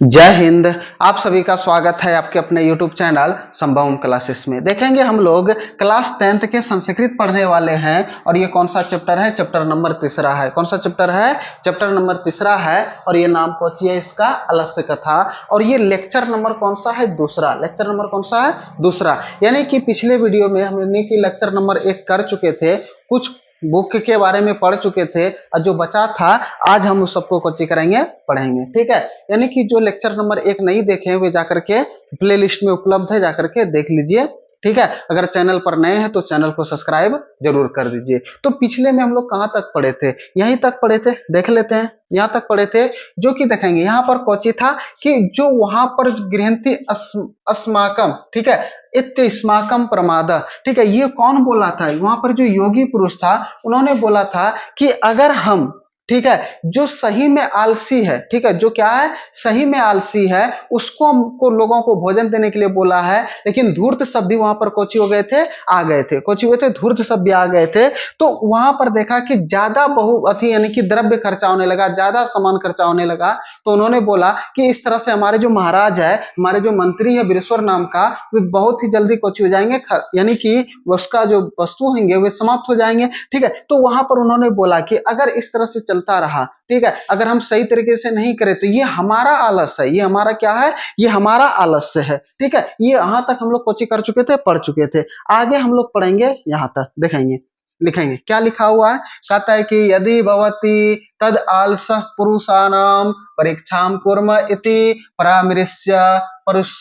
जय हिंद। आप सभी का स्वागत है आपके अपने YouTube चैनल संभवम क्लासेस में। देखेंगे हम लोग क्लास 10th के संस्कृत पढ़ने वाले हैं और ये कौन सा चैप्टर है? चैप्टर नंबर तीसरा है। कौन सा चैप्टर है? चैप्टर नंबर तीसरा है और ये नाम कौन है इसका? अलस्य कथा। और ये लेक्चर नंबर कौन सा है? दूसरा। लेक्चर नंबर कौन सा है? दूसरा। यानी कि पिछले वीडियो में हमने की लेक्चर नंबर 1 कर चुके थे, कुछ बुक के बारे में पढ़ चुके थे और जो बचा था आज हम उस सबको कोची करेंगे, पढ़ेंगे। ठीक है, यानी कि जो लेक्चर नंबर 1 नहीं देखे वे जाकर के प्ले लिस्ट में उपलब्ध है, जाकर के देख लीजिए। ठीक है, अगर चैनल पर नए हैं तो चैनल को सब्सक्राइब जरूर कर दीजिए। तो पिछले में हम लोग कहां तक पढ़े थे? यहीं तक पढ़े थे, देख लेते हैं। यहां तक पढ़े थे जो कि देखेंगे यहाँ पर कोची था कि जो वहां पर गृहंती अस्माकम, ठीक है, इत्स्माकम प्रमाद, ठीक है, ये कौन बोला था? वहां पर जो योगी पुरुष था उन्होंने बोला था कि अगर हम, ठीक है, जो सही में आलसी है, ठीक है, जो क्या है? सही में आलसी है, उसको हमको लोगों को भोजन देने के लिए बोला है। लेकिन धूर्त सब भी वहां पर कोची हो गए थे, आ गए थे। कोची हुए थे? धूर्त सब भी आ गए थे। तो वहां पर देखा कि ज्यादा बहु यानी कि द्रव्य खर्चा होने लगा, ज्यादा सामान खर्चा होने लगा। तो उन्होंने बोला कि इस तरह से हमारे जो महाराज है, हमारे जो मंत्री है वीरेश्वर नाम का, वे बहुत ही जल्दी कोची हो जाएंगे, यानी कि उसका जो वस्तु होंगे वे समाप्त हो जाएंगे। ठीक है, तो वहां पर उन्होंने बोला कि अगर इस तरह से चलता रहा, ठीक है, अगर हम सही तरीके से नहीं करें तो ये हमारा आलस्य है। ये हमारा क्या है? ये हमारा आलस्य है। ठीक है, ये यहां तक हम लोग कोची कर चुके थे, पढ़ चुके थे। आगे हम लोग पढ़ेंगे, यहां तक देखेंगे, लिखेंगे। क्या लिखा हुआ है? कहता है कि यदि भवती तद आलस पुरुषाणाम परीक्षाम कुर्म इति परामृश्य परुष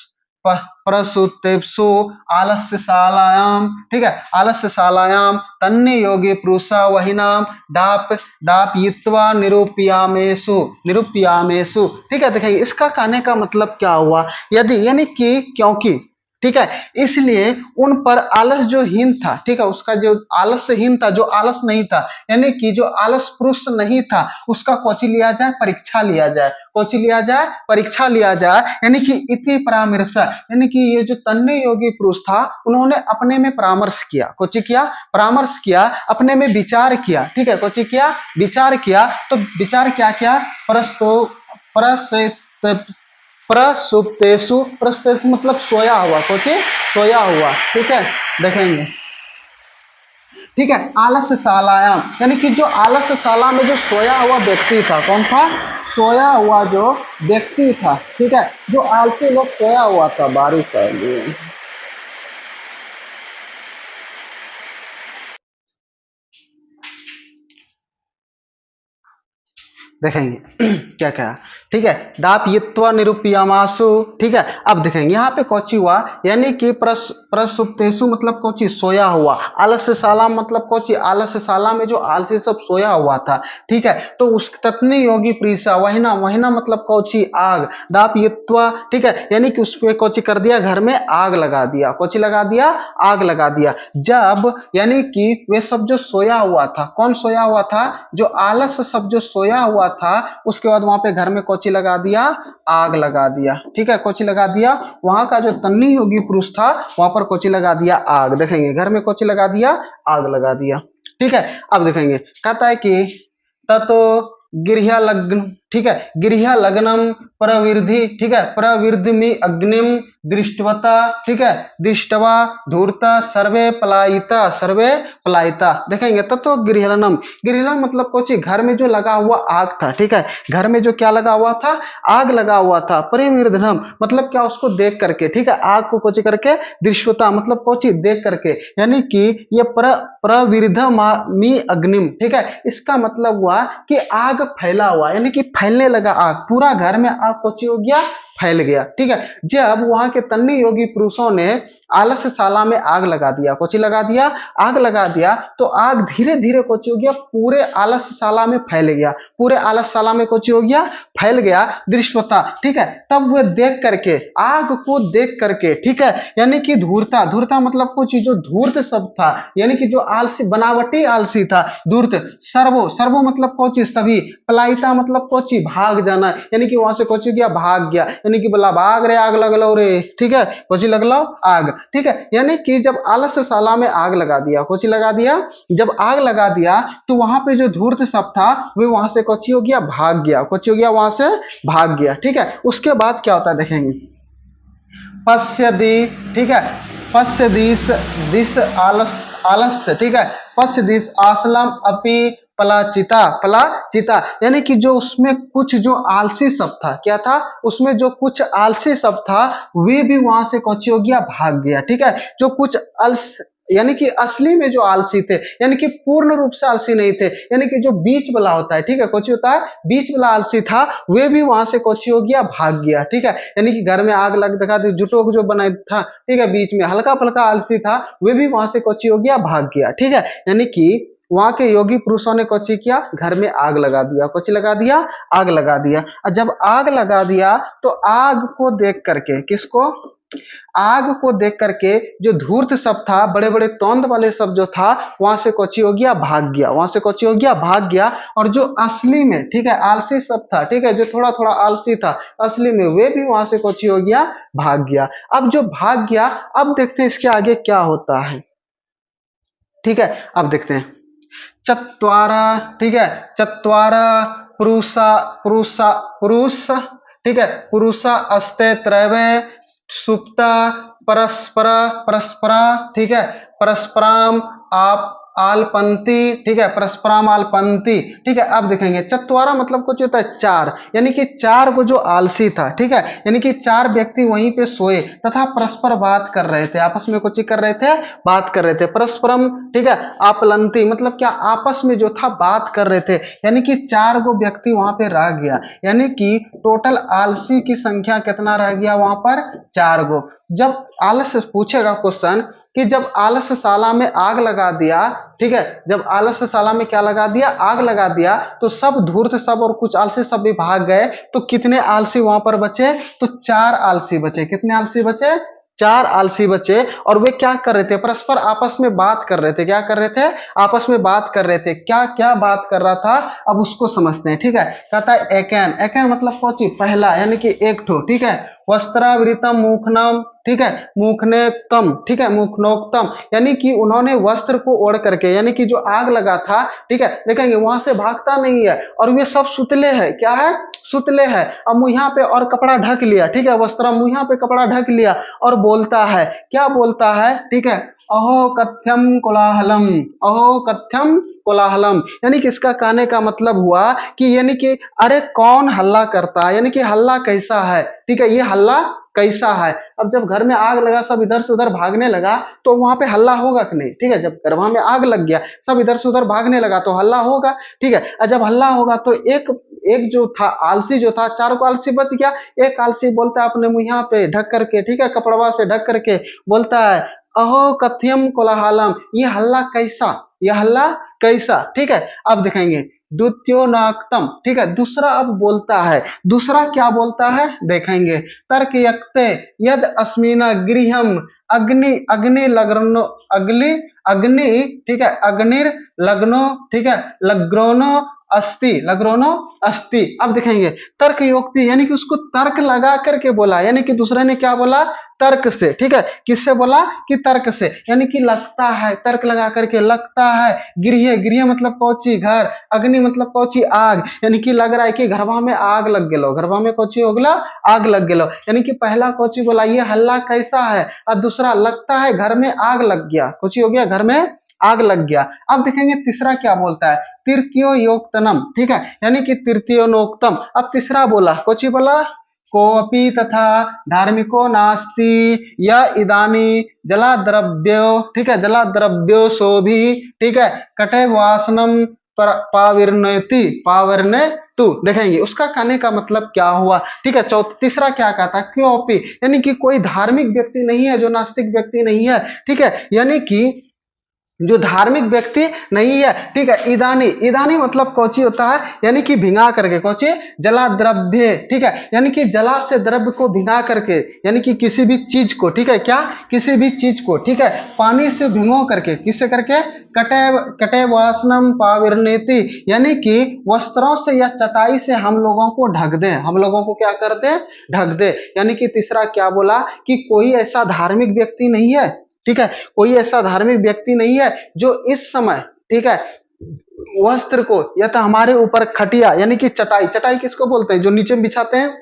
प्रसुतेप्सु आलस्यशालायाम, ठीक है, आलस्यशालायाम तन्ने योगी पुरुष वहिनाम डापयित्वा निरूपयामेषु। ठीक है, देखेंगे इसका कहने का मतलब क्या हुआ? यदि यानी कि क्योंकि, ठीक है, इसलिए उन पर आलस जो हीन था, ठीक है, उसका जो आलस्यहीन था, जो आलस नहीं था, यानी कि जो आलस पुरुष नहीं था, उसका कोची लिया जाए? परीक्षा लिया जाए। कोची लिया जाए? परीक्षा लिया जाए। यानी कि इति परामर्श, यानी कि ये जो तन्ने योगी पुरुष था उन्होंने अपने में परामर्श किया। कोची किया? परामर्श किया, अपने में विचार किया। ठीक है, कोची किया? विचार किया। तो विचार क्या किया? प्रसुप्तेषु, प्रसुप्तेषु मतलब सोया हुआ। कोची? सोया हुआ। ठीक है, देखेंगे। ठीक है, आलस्यशालायाम, यानी कि जो आलस्यशाला में जो सोया हुआ व्यक्ति था, कौन था? सोया हुआ जो व्यक्ति था। ठीक है, जो आलसी लोग सोया हुआ था। बारिश कर लिए, देखेंगे क्या क्या। ठीक है, दापयित्वा निरूपयामासु। ठीक है, अब देखेंगे यहाँ पे कोची हुआ, यानी कि प्रसुप्तेषु मतलब कोची? सोया हुआ। आलस्यशाला मतलब कोची? आलस्यशाला में जो आलसी सब सोया हुआ था। ठीक है, तो उस तत्नी योगी प्रीसा वहिना, वहिना मतलब कोची? आग। दापयित्वा, ठीक है, यानी कि उसपे कोची कर दिया? घर में आग लगा दिया। कोची लगा दिया? आग लगा दिया। जब यानी कि वे सब जो सोया हुआ था, कौन सोया हुआ था? जो आलस सब जो सोया हुआ था, उसके बाद वहां पे घर में कोची लगा दिया? आग लगा दिया। ठीक है, कोची लगा दिया? वहां का जो तन्नी योगी पुरुष था वहां पर कोची लगा दिया? आग। देखेंगे, घर में कोची लगा दिया? आग लगा दिया। ठीक है, अब देखेंगे, कहता है कि ततो गृह लग्न, ठीक है, गृह लग्नम प्रवृद्धि, ठीक है, प्रवृद्धि अग्निम दृष्टवता, ठीक है, दृष्टवा धूर्ता सर्वे पलायिता, सर्वे पलायिता। देखेंगे तत्व गृहलनम, गृहलन मतलब कुछ घर में जो लगा हुआ आग था। ठीक है, घर में जो क्या लगा हुआ था? आग लगा हुआ था। परिवृद्धनम मतलब क्या? उसको देख करके। ठीक है, आग को कुछ करके, दृष्टवता मतलब कुछ देख करके, यानी कि ये प्रवृद्धमी अग्निम। ठीक है, इसका मतलब हुआ कि आग फैला हुआ, यानी कि फैलने लगा आग, पूरा घर में आग कोची हो गया? फैल गया। ठीक है, जब वहां के तन्नी योगी पुरुषों ने आलस्यशाला में आग लगा दिया, कोची लगा दिया? आग लगा दिया, तो आग धीरे धीरे कोची हो गया? पूरे आलस्यशाला में फैल गया। पूरे आलस्यशाला में कोची हो गया? फैल गया। दृष्टता, ठीक है, तब वे देख करके, आग को देख करके, ठीक है, यानी कि धूर्ता, धूर्ता मतलब कुछ जो धूर्त सब था, यानी कि जो आलसी, बनावटी आलसी था, धूर्त। सर्वो, सर्वो मतलब कोची? सभी। पलायिता मतलब कोची? भाग जाना, यानी कि वहां से कोची गया? भाग गया, यानी कि बोला भाग रे, आग लगलो रे। ठीक है, कोची लगलो? आग। ठीक है, यानी कि जब आलस्यशाला में आग लगा दिया, कोची लगा दिया, जब आग लगा दिया तो वहां पे जो धूर्त सब था वे वहां से कोची हो गया, भाग गया, कोची हो गया, वहां से भाग गया। ठीक है, उसके बाद क्या होता है देखेंगे, पश्यदि, ठीक है, पश्य दिस, दिस आलस, आलस्य, ठीक है, पश्य दिस आसलम अपि पलाचिता, पलाचिता, यानी कि जो उसमें कुछ जो आलसी सब था, क्या था उसमें जो कुछ आलसी सब था वे भी वहां से कौची हो गया, भाग गया। ठीक है, जो कुछ अल्स यानी कि असली में जो आलसी थे, यानी कि पूर्ण रूप से आलसी नहीं थे, यानी कि जो बीच वाला होता है, ठीक है, कौची होता है, बीच वाला आलसी था, वे भी वहां से कौची हो गया, भाग गया। ठीक है, यानी कि घर में आग लग दिखा दी, जुटो जो बनाया था, ठीक है, बीच में हल्का फुल्का आलसी था, वे भी वहां से कौची हो गया, भाग गया। ठीक है, यानी कि वहां के योगी पुरुषों ने कौची किया, घर में आग लगा दिया, कौची लगा दिया, आग लगा दिया। और जब आग लगा दिया तो आग को देख करके, किसको, आग को देख करके जो धूर्त सब था, बड़े बड़े तोंद वाले सब जो था, वहां से कोची हो गया, भाग गया, वहां से कोची हो गया, भाग गया। और जो असली में, ठीक है, आलसी सब था, ठीक है, जो थोड़ा थोड़ा आलसी था असली में, वे भी वहां से कोची हो गया, भाग गया। अब जो भाग गया, अब देखते हैं इसके आगे क्या होता है। ठीक है, अब देखते हैं, चत्वारा, ठीक है, चत्वारा पुरुषा, पुरुषा, पुरुष, ठीक है, पुरुषा अस्ते त्रैवे सुप्ता परस्पर, परस्परा, ठीक है, परस्पराम आप आलपंती, ठीक है, परस्पराम आलपंती। ठीक है, अब देखेंगे चतवारा मतलब कुछ होता है चार, यानी कि चार को जो आलसी था, ठीक है, यानी कि चार व्यक्ति वहीं पे सोए तथा परस्पर बात कर रहे थे, आपस में कुछ कर रहे थे, बात कर रहे थे, परस्परम, ठीक है, आपलंती मतलब क्या, आपस में जो था बात कर रहे थे, यानी कि चार गो व्यक्ति वहां पे रह गया, यानी कि टोटल आलसी की संख्या कितना रह गया वहां पर, चार गो। जब आलस्य पूछेगा क्वेश्चन कि जब आलस्यशाला में आग लगा दिया, ठीक है, जब आलस्यशाला में क्या लगा दिया, आग लगा दिया, तो सब धूर्त सब और कुछ आलसी सब भी भाग गए, तो कितने आलसी वहां पर बचे, तो चार आलसी बचे। कितने आलसी बचे, चार आलसी बचे। और वे क्या कर रहे थे, परस्पर आपस में बात कर रहे थे, क्या कर रहे थे, आपस में बात कर रहे थे, क्या क्या बात कर रहा था, अब उसको समझते हैं। ठीक है, कहता है एकैन, एकैन मतलब कौची, पहला, यानी कि एक ठो, ठीक है, वस्त्रावृतम मुखनम, ठीक है, मुखनेक्तम, ठीक है, मुखनोक्तम, यानी कि उन्होंने वस्त्र को ओढ़ करके, यानी कि जो आग लगा था, ठीक है, देखेंगे वहां से भागता नहीं है, और वे सब सुतले हैं, क्या है, सुतले हैं। अब मुंह पे और कपड़ा ढक लिया, ठीक है, वस्त्र मुंह पे कपड़ा ढक लिया, और बोलता है, क्या बोलता है, ठीक है, अहो कथ्यम कोलाहलम, अहो कथ्यम कोलाहलम, यानी कि इसका कहने का मतलब हुआ कि यानी कि अरे कौन हल्ला करता है, यानी कि हल्ला कैसा है, ठीक है, ये हल्ला कैसा है। अब जब घर में आग लगा, सब इधर से उधर भागने लगा, तो वहां पे हल्ला होगा कि नहीं, ठीक है, जब गरबा में आग लग गया, सब इधर से उधर भागने लगा, तो हल्ला होगा। ठीक है, और जब हल्ला होगा तो एक एक जो था आलसी, जो था, चारों को आलसी बच गया, एक आलसी बोलता है अपने मुंह पे ढक करके, ठीक है, कपड़वा से ढक करके बोलता है, अहो कथ्यम कोलाहलम, ये हल्ला कैसा, ये हल्ला कैसा। ठीक है, अब दिखाएंगे द्वितीयोनाक्तम, ठीक है, दूसरा अब बोलता है, दूसरा क्या बोलता है देखेंगे, तर्क यक्ते यद अस्मिना गृहम अग्नि, अग्नि लग्नो, अग्नि, अग्नि, ठीक है, अग्निर लग्नो, ठीक है, लग्रोनो अस्ति, लग्रोनो अस्ति। अब दिखेंगे तर्क योक्ति, यानी कि उसको तर्क लगा करके बोला, यानी कि दूसरे ने क्या बोला, तर्क से, ठीक है, किससे बोला, कि तर्क से, यानी कि लगता है, तर्क लगा करके लगता है, गृह, गृह मतलब कौची, घर, अग्नि मतलब कौची, आग, यानी कि लग रहा है कि घरवा में आग लग गेलो, घरवा में कौची हो गला, आग लग गेलो, यानी कि पहला कौची बोला, ये हल्ला कैसा है, और दूसरा लगता है घर में आग लग गया, कौची हो गया, घर में आग लग गया। अब देखेंगे तीसरा क्या बोलता है, तृतीयो योक्तनम, ठीक है, यानी कि तृतीयोनोक्तम। अब तीसरा बोला, कौची बोला, कोपी तथा धार्मिको नास्ति या इदानी जलाद्रव्यो, ठीक है, जलाद्रव्यो शोभी, ठीक है, कटे वासनम पाविर्नति, पावरने तू। देखेंगे उसका कहने का मतलब क्या हुआ। ठीक है, तीसरा क्या कहता, क्योंपि, यानी कि कोई धार्मिक व्यक्ति नहीं है, जो नास्तिक व्यक्ति नहीं है, ठीक है, यानी कि जो धार्मिक व्यक्ति नहीं है, ठीक है। ईदानी, ईदानी मतलब कौची होता है, यानी कि भिंगा करके, कौची, जला द्रव्य, ठीक है, यानी कि जला से द्रव्य को भिंगा करके, यानी कि किसी भी चीज को, ठीक है, क्या, किसी भी चीज को, ठीक है, पानी से भिगो करके, किससे करके, कटे कटे वासनम पाविर्नेति, यानी कि वस्त्रों से या चटाई से हम लोगों को ढक दे, हम लोगों को क्या कर दे, ढक दे। यानी कि तीसरा क्या बोला कि कोई ऐसा धार्मिक व्यक्ति नहीं है, ठीक है, कोई ऐसा धार्मिक व्यक्ति नहीं है जो इस समय, ठीक है, वस्त्र को या तो हमारे ऊपर खटिया, यानी कि चटाई, चटाई किसको बोलते हैं, जो नीचे बिछाते हैं,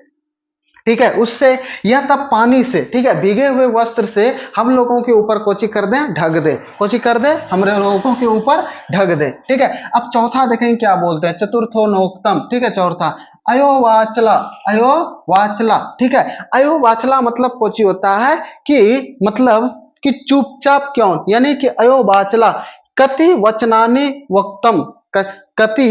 ठीक है, उससे या तब पानी से, ठीक है, भीगे हुए वस्त्र से हम लोगों के ऊपर कोची कर दे, ढक दे, कोची कर दे, हमारे लोगों के ऊपर ढक दे, ठीक है। अब चौथा देखेंगे क्या बोलते हैं, चतुर्थो नोक्तम, ठीक है, चौथा अयोवाचला, अयोवाचला, ठीक है। अयोवाचला मतलब कोची होता है कि मतलब कि चुपचाप क्यों, यानी कि अयोवाचला कति वचनानि वक्तम, कति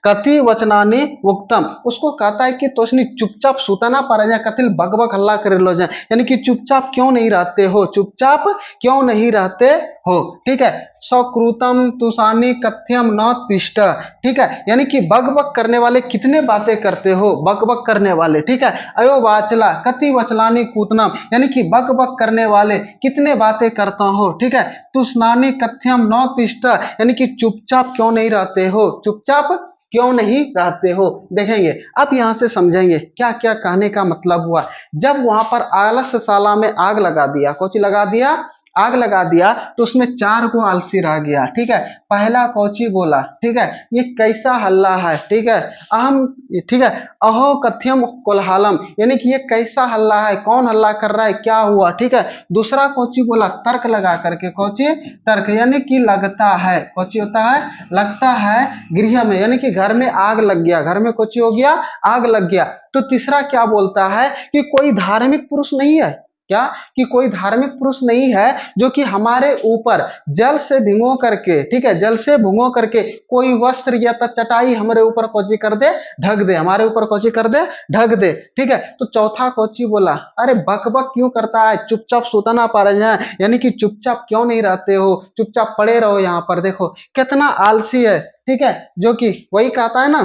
कति वचनानि वक्तम, उसको कहता है कि तोसनी चुपचाप सुतना पर जा, कतिल बकबक हल्ला करे लो जाए, यानी कि चुपचाप क्यों नहीं रहते हो, चुपचाप क्यों नहीं रहते हो, ठीक है। सकृतम तुषानी कथ्यम न तिष्ठ, ठीक है, यानी कि बकबक करने वाले कितने बातें करते हो, बकबक करने वाले, ठीक है। अयोवाचला कति वचलानी कूतनम, यानी कि बकबक करने वाले कितने बातें करता हो, ठीक है। तुष्णानी कथ्यम न तिष्ठ, यानी कि चुपचाप क्यों नहीं रहते हो, चुपचाप क्यों नहीं रहते हो। देखेंगे अब यहां से समझेंगे क्या क्या कहने का मतलब हुआ। जब वहां पर आलस्यशाला में आग लगा दिया, कौची लगा दिया, आग लगा दिया, तो उसमें 4 को आलसी रह गया, ठीक है। पहला कौची बोला, ठीक है, ये कैसा हल्ला है, ठीक है, अहम, ठीक है, अहो कथ्यम कोलाहलम, यानी कि ये कैसा हल्ला है, कौन हल्ला कर रहा है, क्या हुआ, ठीक है। दूसरा कौची बोला, तर्क लगा करके, कौची, तर्क, यानी कि लगता है, कौची होता है, लगता है, गृह में, यानी कि घर में आग लग गया, घर में कौची हो गया, आग लग गया। तो तीसरा क्या बोलता है कि कोई धार्मिक पुरुष नहीं है, क्या, कि कोई धार्मिक पुरुष नहीं है जो कि हमारे ऊपर जल से भिगो करके, ठीक है, जल से भिगो करके कोई वस्त्र या चटाई हमारे ऊपर कौची कर दे, ढक दे, हमारे ऊपर कौची कर दे, ढक दे, ठीक है। तो चौथा कौची बोला, अरे बक बक क्यों करता है, चुपचाप सुतना पा रहे हैं, यानी कि चुपचाप क्यों नहीं रहते हो, चुपचाप पड़े रहो यहाँ पर, देखो कितना आलसी है, ठीक है, जो कि वही कहता है ना,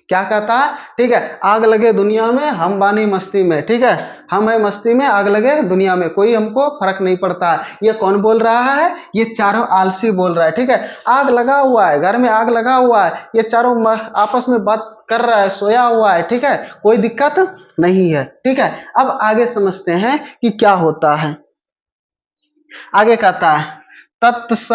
क्या कहता है, ठीक है, आग लगे दुनिया में हम बानी मस्ती में, ठीक है, हम है मस्ती में, आग लगे दुनिया में, कोई हमको फर्क नहीं पड़ता है। ये कौन बोल रहा है, ये चारों आलसी बोल रहा है, ठीक है। आग लगा हुआ है, घर में आग लगा हुआ है, ये चारों आपस में बात कर रहा है, सोया हुआ है, ठीक है, कोई दिक्कत नहीं है, ठीक है। अब आगे समझते हैं कि क्या होता है। आगे कहता है तत्स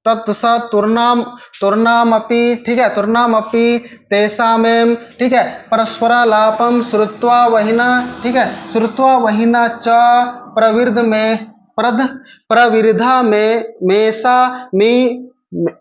तत्स तुर्नाम तुर्नामपि, ठीक है, तुर्नामपि तेषामें, ठीक है, परस्परालापम श्रुत्वा वहिना, ठीक है, श्रुत्वा वहिना च प्रविर्ध में प्रद प्रविर्धा में मेषा मी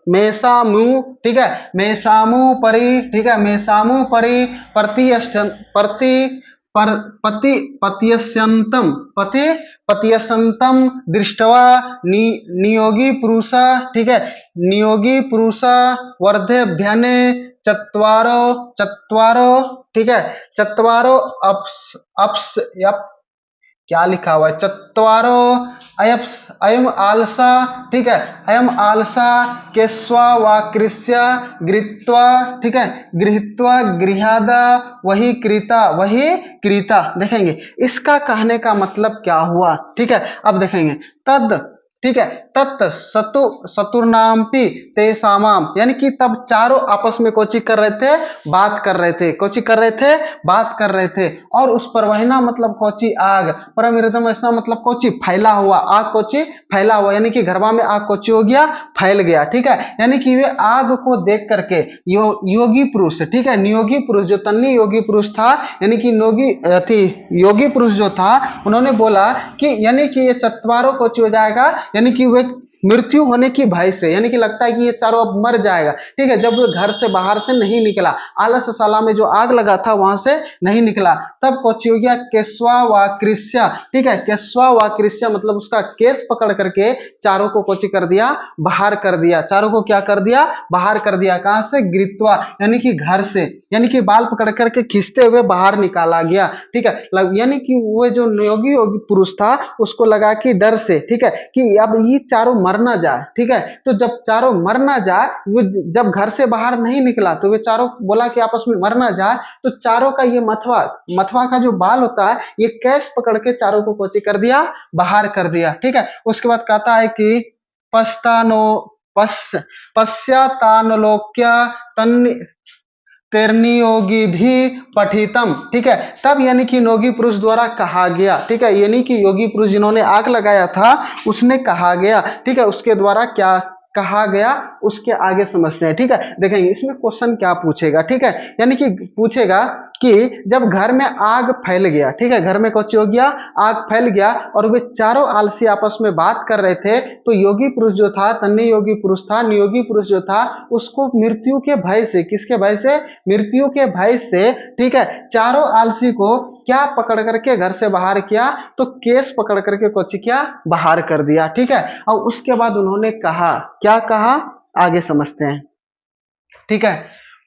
मेषामु, ठीक है, मेषामु परि, ठीक है, मेषामु परि प्रति पर पति पत्यस्यंतम पति पत्यसंतम दृष्टवा नियोगी पुरुष, ठीक है, नियोगी पुरुष वर्धेभ्यने चत्वारो चत्वारो, ठीक है, चत्वारो अप्स अप्स यप, क्या लिखा हुआ है, चत्वारो अयप्स अयम आलसा, ठीक है, अयम आलसा केस्वा वाकृष्य गृहीत्वा, ठीक है, गृहीत्वा गृहादा वही कृता, वही कृता। देखेंगे इसका कहने का मतलब क्या हुआ, ठीक है। अब देखेंगे तद, ठीक है, तत् सतु सतुर्नामपि तेसामाम, यानी कि तब चारों आपस में कोची कर रहे थे, बात कर रहे थे, कोची कर रहे थे, बात कर रहे थे। और उस पर वहीना मतलब कोची आग, परमिर्दम ऐसा मतलब कोची फैला हुआ, आग कोची फैला हुआ, यानी कि घरवा में आग कोची हो गया, फैल गया, ठीक है। यानी कि वे आग को देख करके योगी पुरुष, ठीक है, नियोगी पुरुष, जो तन्नी योगी पुरुष था, यानी कि योगी पुरुष जो था, उन्होंने बोला कि यानी कि ये चत्वारों कोची हो जाएगा, यानी कि वे मृत्यु होने की भय से, यानी कि लगता है कि ये चारों अब मर जाएगा, ठीक है, जब वो घर से बाहर से नहीं निकला, आलस्यशाला में जो आग लगा था वहां से नहीं निकला, तब कोची हो गया केस्वा वाकृष्य, ठीक है, केस्वा वाकृष्य मतलब उसका केस पकड़ करके चारों को कोची कर दिया, बाहर कर दिया, चारों को क्या कर दिया, बाहर कर दिया, कहां से, गृहीत्वा, यानी कि घर से, यानी कि बाल पकड़ करके खींचते हुए बाहर निकाला गया, ठीक है, यानी कि वो जो योगी पुरुष था उसको लगा कि डर से, ठीक है, कि अब ये चारों मर ना जाए, ठीक है। तो जब चारों मर ना जाए, वो जब घर से बाहर नहीं निकला तो वे चारों बोला कि आपस में मर ना जाए, तो चारों का ये मथवा मथवा का जो बाल होता है ये कैच पकड़ के चारों को कोची कर दिया, बाहर कर दिया, ठीक है। उसके बाद कहता है कि पश्तानो पश पश्चातानलोक्य तन् तेरनियोगी भी पठितम, ठीक है। तब यानी कि योगी पुरुष द्वारा कहा गया, ठीक है, यानी कि योगी पुरुष जिन्होंने आग लगाया था उसने कहा गया, ठीक है। उसके द्वारा क्या कहा गया उसके आगे समझते हैं, ठीक है। देखेंगे इसमें क्वेश्चन क्या पूछेगा, ठीक है। यानी कि पूछेगा कि जब घर में आग फैल गया, ठीक है, घर में कुछ हो गया, आग फैल गया और वे चारों आलसी आपस में बात कर रहे थे, तो योगी पुरुष जो था, तन्नी योगी पुरुष था, नियोगी पुरुष जो था, उसको मृत्यु के भय से, किसके भय से, मृत्यु के भय से, ठीक है, चारों आलसी को क्या पकड़ करके घर से बाहर किया, तो केस पकड़ करके कुछ किया, बाहर कर दिया, ठीक है। और उसके बाद उन्होंने कहा, क्या कहा आगे समझते हैं, ठीक है।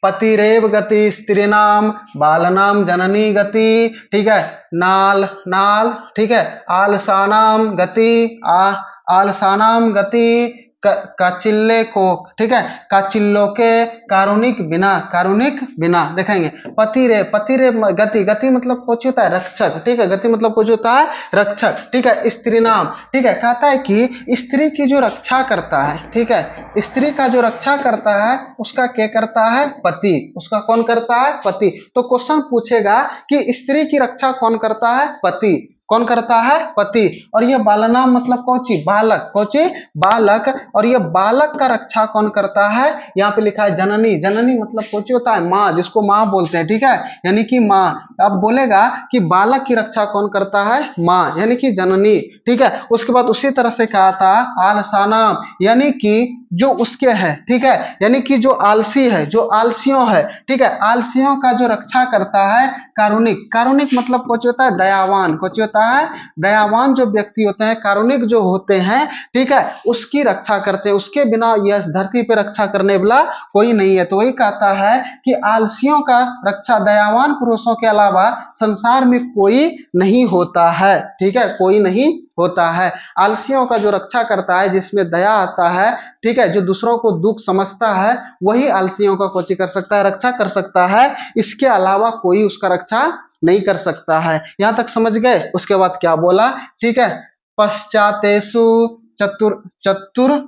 पतिरेव गति स्त्रीनाम बालनाम जननी गति, ठीक है। नाल नाल, ठीक है। आलसानाम गति आलसानाम गति काचिल्ले को, ठीक है, काचिल्लो के कारुणिक बिना देखेंगे। पति रे गति, गति मतलब कुछ होता है रक्षक, ठीक है, गति मतलब कुछ होता है रक्षक, ठीक है। स्त्री नाम, ठीक है, कहता है कि स्त्री की जो रक्षा करता है, ठीक है, स्त्री का जो रक्षा करता है उसका क्या करता है, पति, उसका कौन करता है, पति। तो क्वेश्चन पूछेगा कि स्त्री की रक्षा कौन करता है, पति, कौन करता है, पति। और ये बालनाम मतलब कौची, बालक, कौची, बालक। और ये बालक का रक्षा कौन करता है, यहाँ पे लिखा है जननी, जननी मतलब कौची होता है, माँ, जिसको माँ बोलते हैं, ठीक है, यानी कि माँ। अब बोलेगा कि बालक की रक्षा कौन करता है, माँ, यानी कि जननी, ठीक है। उसके बाद उसी तरह से कहा था आलसाना, यानी कि जो उसके है, ठीक है, यानी कि जो आलसी है, जो आलसियों है, ठीक है, आलसियों का जो रक्षा करता है कारुणिक, कारुणिक मतलब कुछ होता है दयावान, कुछ होता है दयावान, जो व्यक्ति होते हैं कारुणिक जो होते हैं, ठीक है, उसकी रक्षा करते हैं, उसके बिना यह धरती पे रक्षा करने वाला कोई नहीं है। तो वही कहता है कि आलसियों का रक्षा दयावान पुरुषों के अलावा संसार में कोई नहीं होता है, ठीक है, कोई नहीं होता है। आलसियों का जो रक्षा करता है, जिसमें दया आता है, ठीक है, जो दूसरों को दुख समझता है, वही आलसियों का कोची कर सकता है, रक्षा कर सकता है। इसके अलावा कोई उसका रक्षा नहीं कर सकता है। यहां तक समझ गए। उसके बाद क्या बोला, ठीक है, पश्चातेषु चतुर चतुर,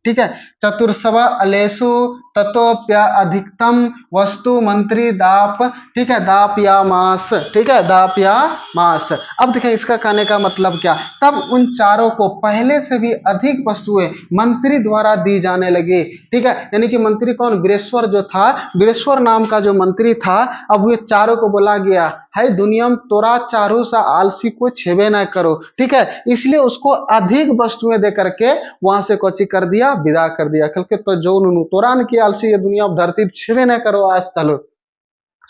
ठीक है, चतुर्सव अलेसु ततोप्य अधिकतम वस्तु मंत्री दाप, ठीक है, दाप या मास, ठीक है, दाप या मास। अब देखें इसका कहने का मतलब क्या, तब उन चारों को पहले से भी अधिक वस्तुएं मंत्री द्वारा दी जाने लगी, ठीक है, यानी कि मंत्री कौन, वीरेश्वर जो था, वीरेश्वर नाम का जो मंत्री था, अब ये चारों को बोला गया है दुनिया में तोरा चारों सा आलसी को छेबे ना करो, ठीक है, इसलिए उसको अधिक वस्तुएं दे करके वहां से कोची कर दिया, विदा कर दिया। क्योंकि तो जो उन्होंने तोरान की आलसी ये दुनिया धरती छेबे ना करो आज तलो।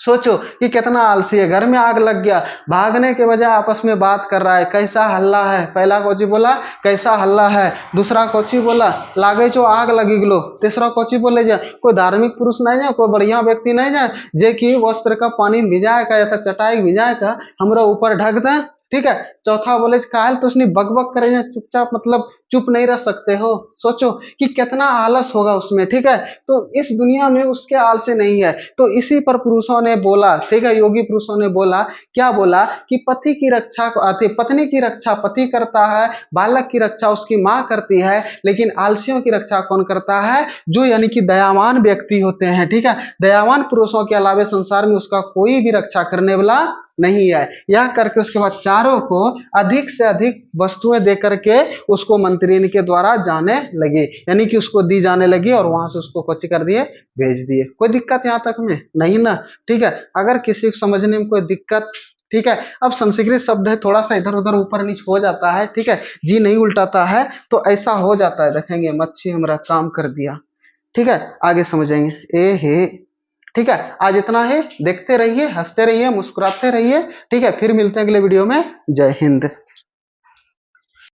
सोचो कि कितना आलसी है, घर में आग लग गया, भागने के बजाय आपस में बात कर रहा है, कैसा हल्ला है, पहला कोची बोला कैसा हल्ला है, दूसरा कोची बोला लागे जो आग लगी गलो, तीसरा कोची बोले जा कोई धार्मिक पुरुष नहीं जाए, कोई बढ़िया व्यक्ति नहीं जाए जे कि वस्त्र का पानी भिजाए का या चटाई भिजाए का हमरा ऊपर ढक दे, ठीक है। चौथा बोले काल तो उसने बकबक करे चुपचाप, मतलब चुप नहीं रह सकते हो। सोचो कि कितना आलस होगा उसमें, ठीक है। तो इस दुनिया में उसके आलसी नहीं है। तो इसी पर पुरुषों ने बोला, ठीक है, योगी पुरुषों ने बोला, क्या बोला कि पति की रक्षा पत्नी की रक्षा पति करता है, बालक की रक्षा उसकी माँ करती है, लेकिन आलसियों की रक्षा कौन करता है, जो यानी कि दयावान व्यक्ति होते हैं, ठीक है, दयावान पुरुषों के अलावा संसार में उसका कोई भी रक्षा करने वाला नहीं है। यह करके उसके बाद चारों को अधिक से अधिक वस्तुएं दे करके उसको मंत्री के द्वारा जाने लगे, यानी कि उसको दी जाने लगी और वहां से उसको कुछ कर दिए, भेज दिए। कोई दिक्कत यहाँ तक में नहीं ना, ठीक है। अगर किसी को समझने में कोई दिक्कत, ठीक है, अब संस्कृत शब्द है थोड़ा सा इधर उधर ऊपर नीचे हो जाता है, ठीक है, जी नहीं उल्टाता है तो ऐसा हो जाता है। देखेंगे मच्छी हमारा काम कर दिया, ठीक है, आगे समझेंगे। ए हे, ठीक है, आज इतना ही। देखते रहिए, हंसते रहिए, मुस्कुराते रहिए, ठीक है। फिर मिलते हैं अगले वीडियो में। जय हिंद।